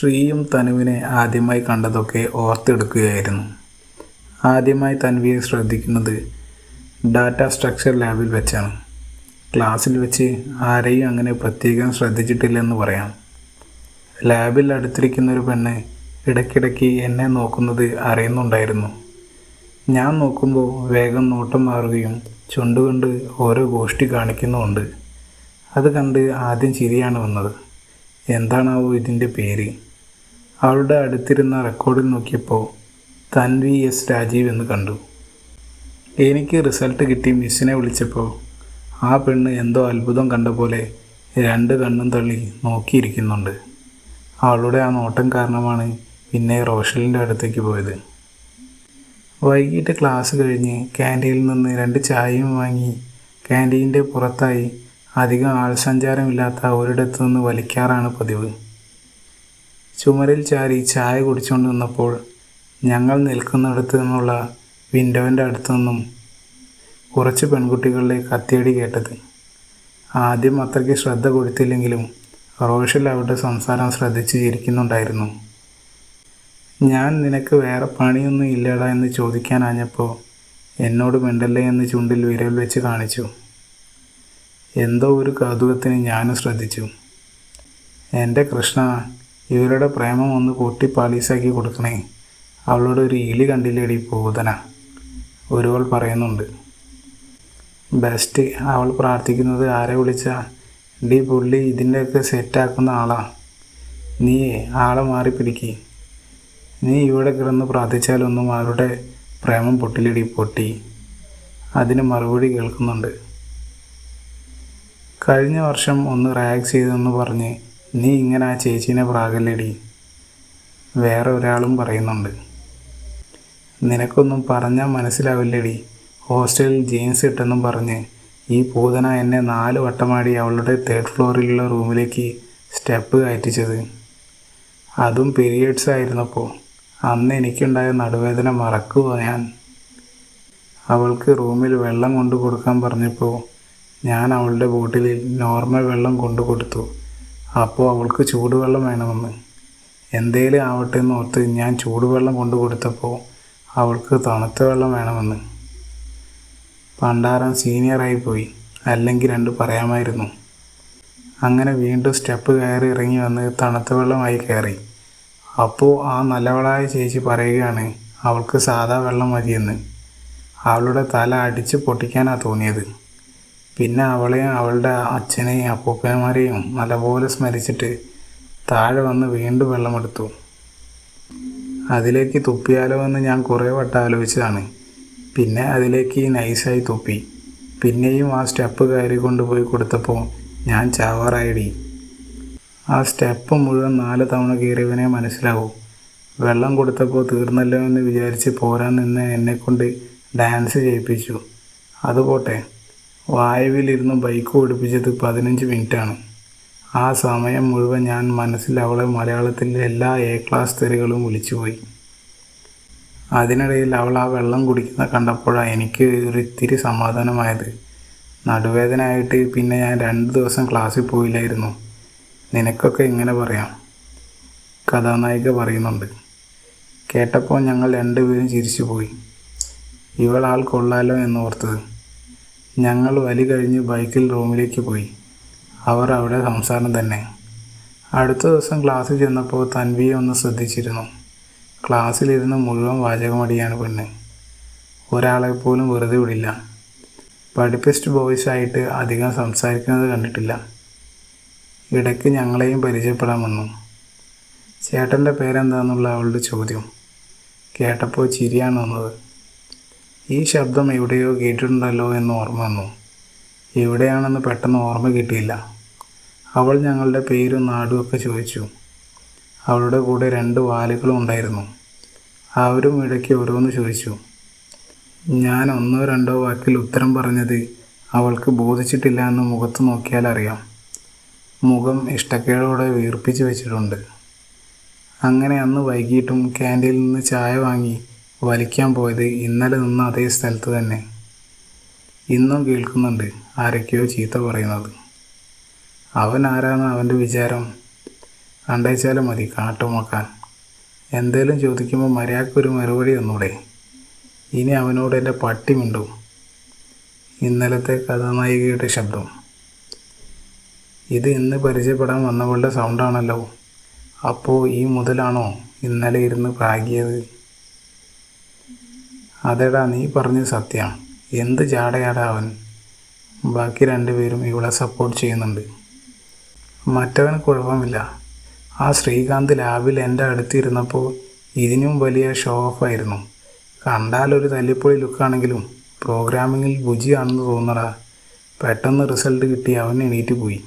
ശ്രീയും തനുവിനെ ആദ്യമായി കണ്ടതൊക്കെ ഓർത്തെടുക്കുകയായിരുന്നു. ആദ്യമായി തൻവിയെ ശ്രദ്ധിക്കുന്നത് ഡാറ്റ സ്ട്രക്ചർ ലാബിൽ വെച്ചാണ്. ക്ലാസ്സിൽ വെച്ച് ആരെയും അങ്ങനെ പ്രത്യേകം ശ്രദ്ധിച്ചിട്ടില്ലെന്ന് പറയാം. ലാബിൽ അടുത്തിരിക്കുന്നൊരു പെണ്ണ് ഇടയ്ക്കിടയ്ക്ക് എന്നെ നോക്കുന്നത് അറിയുന്നുണ്ടായിരുന്നു. ഞാൻ നോക്കുമ്പോൾ വേഗം നോട്ടം മാറുകയും ചുണ്ടുകൊണ്ട് ഓരോ ഗോഷ്ടി കാണിക്കുന്നുമുണ്ട്. അത് കണ്ട് ആദ്യം ചിരിയാണ് വന്നത്. എന്താണാവോ ഇതിൻ്റെ പേര്? അവളുടെ അടുത്തിരുന്ന റെക്കോർഡിൽ നോക്കിയപ്പോൾ തൻവി എസ് രാജീവ് എന്ന് കണ്ടു. എനിക്ക് റിസൾട്ട് കിട്ടി മിസ്സിനെ വിളിച്ചപ്പോൾ ആ പെണ്ണ് എന്തോ അത്ഭുതം കണ്ട പോലെ രണ്ട് കണ്ണും തള്ളി നോക്കിയിരിക്കുന്നുണ്ട്. അവളുടെ ആ നോട്ടം കാരണമാണ് പിന്നെ റോഷലിൻ്റെ അടുത്തേക്ക് പോയത്. വൈകിട്ട് ക്ലാസ് കഴിഞ്ഞ് ക്യാൻറ്റീനിൽ നിന്ന് 2 ചായയും വാങ്ങി ക്യാൻറ്റീൻ്റെ പുറത്തായി അധികം ആൾസഞ്ചാരമില്ലാത്ത ഒരിടത്തു നിന്ന് വലിക്കാറാണ് പതിവ്. ചുമരിൽ ചാരി ചായ കുടിച്ചുകൊണ്ട് നിന്നപ്പോൾ ഞങ്ങൾ നിൽക്കുന്നിടത്തു നിന്നുള്ള വിൻഡോവിൻ്റെ അടുത്തു നിന്നും കുറച്ച് പെൺകുട്ടികളുടെ കത്തിയടി കേട്ടത്. ആദ്യം അത്രയ്ക്ക് ശ്രദ്ധ കൊടുത്തില്ലെങ്കിലും റോഷൽ അവരുടെ സംസാരം ശ്രദ്ധിച്ച് ചിരിക്കുന്നുണ്ടായിരുന്നു. ഞാൻ നിനക്ക് വേറെ പണിയൊന്നും ഇല്ലടാ എന്ന് ചോദിക്കാനാഞ്ഞപ്പോൾ എന്നോട് മിണ്ടല്ലേ എന്ന് ചുണ്ടിൽ വിരൽ വെച്ച് കാണിച്ചു. എന്തോ ഒരു കൗതുകത്തിന് ഞാനും ശ്രദ്ധിച്ചു. എൻ്റെ കൃഷ്ണ, ഇവരുടെ പ്രേമം ഒന്ന് കൂട്ടി പാളീസാക്കി കൊടുക്കണേ. അവളോട് ഒരു ഇളി കണ്ടില്ലേടി പൂതന, ഒരുവൾ പറയുന്നുണ്ട്. ബെസ്റ്റ്, അവൾ പ്രാർത്ഥിക്കുന്നത് ആരെ വിളിച്ചാ? ഡി പുള്ളി ഇതിൻ്റെയൊക്കെ സെറ്റാക്കുന്ന ആളാ. നീയേ ആളെ മാറി പിടിക്ക്. നീ ഇവിടെ കിടന്ന് പ്രാർത്ഥിച്ചാലൊന്നും അവരുടെ പ്രേമം പൊട്ടിലിടി പൊട്ടി. അതിന് മറുപടി കേൾക്കുന്നുണ്ട്. കഴിഞ്ഞ വർഷം ഒന്ന് റാഗ് ചെയ്തെന്ന് പറഞ്ഞ് നീ ഇങ്ങനെ ആ ചേച്ചീനെ പ്രാകല്ലേടി. വേറെ ഒരാളും പറയുന്നുണ്ട്. നിനക്കൊന്നും പറഞ്ഞാൽ മനസ്സിലാവില്ലേടി. ഹോസ്റ്റലിൽ ജീൻസ് ഇട്ടെന്നും പറഞ്ഞ് ഈ പൂതന എന്നെ 4 വട്ടമാടി അവളുടെ 3rd ഫ്ലോറിലുള്ള റൂമിലേക്ക് സ്റ്റെപ്പ് കയറ്റിച്ചത്. അതും പീരിയഡ്സ് ആയിരുന്നപ്പോൾ. അന്ന് എനിക്കുണ്ടായ നടുവേദന മറക്കുമോ ഞാൻ? അവൾക്ക് റൂമിൽ വെള്ളം കൊണ്ടു കൊടുക്കാൻ പറഞ്ഞപ്പോൾ ഞാൻ അവളുടെ ബോട്ടിലിൽ നോർമൽ വെള്ളം കൊണ്ടു കൊടുത്തു. അപ്പോൾ അവൾക്ക് ചൂടുവെള്ളം വേണമെന്ന്. എന്തേലും ആവട്ടെ എന്നോർത്ത് ഞാൻ ചൂടുവെള്ളം കൊണ്ടു കൊടുത്തപ്പോൾ അവൾക്ക് തണുത്ത വെള്ളം വേണമെന്ന്. പണ്ടാരം സീനിയറായി പോയി, അല്ലെങ്കിൽ 2 പറയാമായിരുന്നു. അങ്ങനെ വീണ്ടും സ്റ്റെപ്പ് കയറി ഇറങ്ങി വന്ന് തണുത്ത വെള്ളമായി കയറി. അപ്പോൾ ആ നല്ലവളായ ചേച്ചി പറയുകയാണ് അവൾക്ക് സാധാ വെള്ളം മതിയെന്ന്. അവളുടെ തല അടിച്ച് പൊട്ടിക്കാനാണ് തോന്നിയത്. പിന്നെ അവളെയും അവളുടെ അച്ഛനെയും അപ്പൂപ്പന്മാരെയും നല്ലപോലെ സ്മരിച്ചിട്ട് താഴെ വന്ന് വീണ്ടും വെള്ളമെടുത്തു. അതിലേക്ക് തുപ്പിയാലോ എന്ന് ഞാൻ കുറേ വട്ടം ആലോചിച്ചതാണ്. പിന്നെ അതിലേക്ക് നൈസായി തുപ്പി. പിന്നെയും ആ സ്റ്റെപ്പ് കയറി കൊണ്ടുപോയി കൊടുത്തപ്പോൾ ഞാൻ ചാവാറായിടി. ആ സ്റ്റെപ്പ് മുഴുവൻ 4 തവണ കയറിയവനെ മനസ്സിലാവൂ. വെള്ളം കൊടുത്തപ്പോൾ തീർന്നല്ലോ എന്ന് വിചാരിച്ച് പോരാൻ നിന്ന് എന്നെക്കൊണ്ട് ഡാൻസ് ചെയ്യിപ്പിച്ചു. അതുപോട്ടെ, വായുവിലിരുന്ന് ബൈക്ക് ഓടിപ്പിച്ചത് 15 മിനിറ്റാണ്. ആ സമയം മുഴുവൻ ഞാൻ മനസ്സിൽ അവളെ മലയാളത്തിൽ എല്ലാ A ക്ലാസ് തെറികളും വിളിച്ചുപോയി. അതിനിടയിൽ അവൾ ആ വെള്ളം കുടിക്കുന്ന കണ്ടപ്പോഴാണ് എനിക്ക് ഒരിത്തിരി സമാധാനമായത്. നടുവേദന ആയിട്ട് പിന്നെ ഞാൻ 2 ദിവസം ക്ലാസ്സിൽ പോയില്ലായിരുന്നു. നിനക്കൊക്കെ ഇങ്ങനെ പറയാം, കഥാനായിക പറയുന്നുണ്ട്. കേട്ടപ്പോൾ ഞങ്ങൾ 2 പേരും ചിരിച്ചു പോയി. ഇവളാൾ കൊള്ളാലോ എന്നോർത്തത്. ഞങ്ങൾ വലി കഴിഞ്ഞ് ബൈക്കിൽ റൂമിലേക്ക് പോയി. അവർ അവിടെ സംസാരം തന്നെ. അടുത്ത ദിവസം ക്ലാസ്സിൽ ചെന്നപ്പോൾ തൻവിയെ ഒന്ന് ശ്രദ്ധിച്ചിരുന്നു. ക്ലാസ്സിലിരുന്ന് മുഴുവൻ വാചകമടിയാണ് പെണ്ണ്. ഒരാളെപ്പോലും വെറുതെ വിടില്ല. പഠിപ്പിസ്റ്റ് ബോയ്സ് ആയിട്ട് അധികം സംസാരിക്കുന്നത് കണ്ടിട്ടില്ല. ഇടയ്ക്ക് ഞങ്ങളെയും പരിചയപ്പെടാൻ വന്നു. ചേട്ടൻ്റെ പേരെന്താന്നുള്ള അവളുടെ ചോദ്യം കേട്ടപ്പോൾ ചിരിയാണ് വന്നത്. ഈ ശബ്ദം എവിടെയോ കേട്ടിട്ടുണ്ടല്ലോ എന്ന് ഓർമ്മ വന്നു. എവിടെയാണെന്ന് പെട്ടെന്ന് ഓർമ്മ കിട്ടിയില്ല. അവൾ ഞങ്ങളുടെ പേരും നാടും ഒക്കെ ചോദിച്ചു. അവളുടെ കൂടെ 2 വാലുകളും ഉണ്ടായിരുന്നു. അവരും ഇടയ്ക്ക് ഓരോന്ന് ചോദിച്ചു. ഞാൻ 1-2 വാക്കിൽ ഉത്തരം പറഞ്ഞത് അവൾക്ക് ബോധിച്ചിട്ടില്ല എന്ന് മുഖത്ത് നോക്കിയാൽ അറിയാം. മുഖം ഇഷ്ടക്കേടോടെ വീർപ്പിച്ച് വെച്ചിട്ടുണ്ട്. അങ്ങനെ അന്ന് വൈകിട്ടും ക്യാൻറ്റീനിൽ നിന്ന് ചായ വാങ്ങി വലിക്കാൻ പോയത് ഇന്നലെ നിന്ന അതേ സ്ഥലത്ത് തന്നെ. ഇന്നും കേൾക്കുന്നുണ്ട് ആരൊക്കെയോ ചീത്ത പറയുന്നത്. അവൻ ആരാന്ന് അവൻ്റെ വിചാരം? കണ്ടേച്ചാലും മതി കാട്ടുമോക്കാൻ. എന്തേലും ചോദിക്കുമ്പോൾ മര്യാദക്കൊരു മറുപടി ഒന്നൂടെ. ഇനി അവനോട് എൻ്റെ പട്ടി മിണ്ടും. ഇന്നലത്തെ കഥാനായികയുടെ ശബ്ദം. ഇത് ഇന്ന് പരിചയപ്പെടാൻ വന്നവളുടെ സൗണ്ടാണല്ലോ. അപ്പോൾ ഈ മുതലാണോ ഇന്നലെ ഇരുന്ന് പ്രാഗിയത്? അതെടാ, നീ പറഞ്ഞത് സത്യം. എന്ത് ജാടയാടാ അവൻ. ബാക്കി രണ്ടുപേരും ഇവളെ സപ്പോർട്ട് ചെയ്യുന്നുണ്ട്. മറ്റവന് കുഴപ്പമില്ല. ആ ശ്രീകാന്ത് ലാബിൽ എൻ്റെ അടുത്തിരുന്നപ്പോൾ ഇതിനും വലിയ ഷോ ഓഫായിരുന്നു. കണ്ടാലൊരു തല്ലിപ്പൊളി ലുക്കാണെങ്കിലും പ്രോഗ്രാമിങ്ങിൽ ബുജിയാണെന്ന് തോന്നടാ. പെട്ടെന്ന് റിസൾട്ട് കിട്ടി അവൻ എണീറ്റ് പോയി.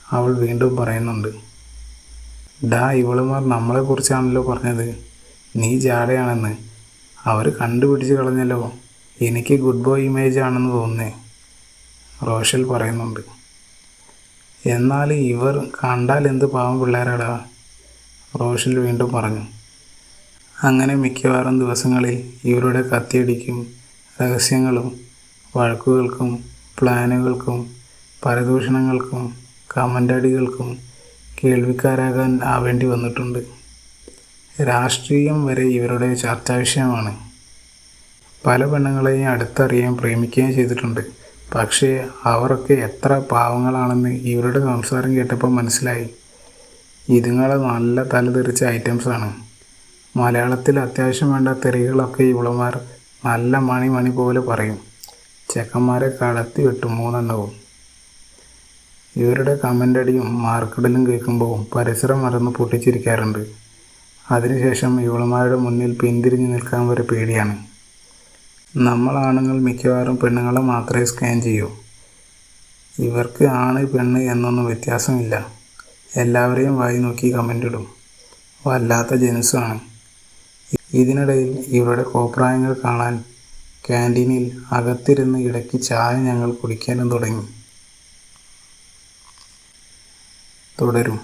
അവൾ വീണ്ടും പറയുന്നുണ്ട്. ഡാ, ഇവളുമാർ നമ്മളെക്കുറിച്ചാണല്ലോ പറഞ്ഞത് നീ ജാടയാണെന്ന്. അവർ കണ്ടുപിടിച്ച് കളഞ്ഞല്ലോ. എനിക്ക് ഗുഡ് ബോയ് ഇമേജ് ആണെന്ന് തോന്നുന്നേ, റോഷൽ പറയുന്നുണ്ട്. എന്നാൽ ഇവർ കണ്ടാൽ എന്ത് പാവം പിള്ളേരാടാ, റോഷൽ വീണ്ടും പറഞ്ഞു. അങ്ങനെ മിക്കവാറും ദിവസങ്ങളിൽ ഇവരുടെ കത്തിയടിക്കും രഹസ്യങ്ങളും വഴക്കുകൾക്കും പ്ലാനുകൾക്കും പരദൂഷണങ്ങൾക്കും കമൻ്റടികൾക്കും കേൾവിക്കാരാകാൻ ആവേണ്ടി വന്നിട്ടുണ്ട്. രാഷ്ട്രീയം വരെ ഇവരുടെ ചർച്ചാ വിഷയമാണ്. പല പെണ്ണുങ്ങളെയും അടുത്തറിയാൻ പ്രേമിക്കുകയും ചെയ്തിട്ടുണ്ട്. പക്ഷേ അവരൊക്കെ എത്ര പാവങ്ങളാണെന്ന് ഇവരുടെ സംസാരം കേട്ടപ്പോൾ മനസ്സിലായി. ഇതുങ്ങളെ നല്ല തലതെറിച്ച ഐറ്റംസാണ്. മലയാളത്തിൽ അത്യാവശ്യം വേണ്ട തെറികളൊക്കെ ഇവളുമാർ നല്ല മണി പോലെ പറയും. ചെക്കന്മാരെ കടത്തി വെട്ടും മൂന്നെണ്ണവും. ഇവരുടെ കമൻ്റടിയും മാർക്കിടലും കേൾക്കുമ്പോൾ പരിസരം മറന്ന് പൊട്ടിച്ചിരിക്കാറുണ്ട്. അതിനുശേഷം ഇവളുമാരുടെ മുന്നിൽ പിന്തിരിഞ്ഞ് നിൽക്കാൻ വരെ പേടിയാണ്. നമ്മളാണുങ്ങൾ മിക്കവാറും പെണ്ണുങ്ങളെ മാത്രമേ സ്കാൻ ചെയ്യൂ. ഇവർക്ക് ആണ് പെണ്ണ് എന്നൊന്നും വ്യത്യാസമില്ല. എല്ലാവരെയും വായി നോക്കി കമൻ്റ് ഇടും. വല്ലാത്ത ജനുസാണ്. ഇതിനിടയിൽ ഇവരുടെ കോപ്രായങ്ങൾ കാണാൻ ക്യാൻറ്റീനിൽ അകത്തിരുന്ന് ഇടയ്ക്ക് ചായ ഞങ്ങൾ കുടിക്കാനും തുടങ്ങി. തുടരും.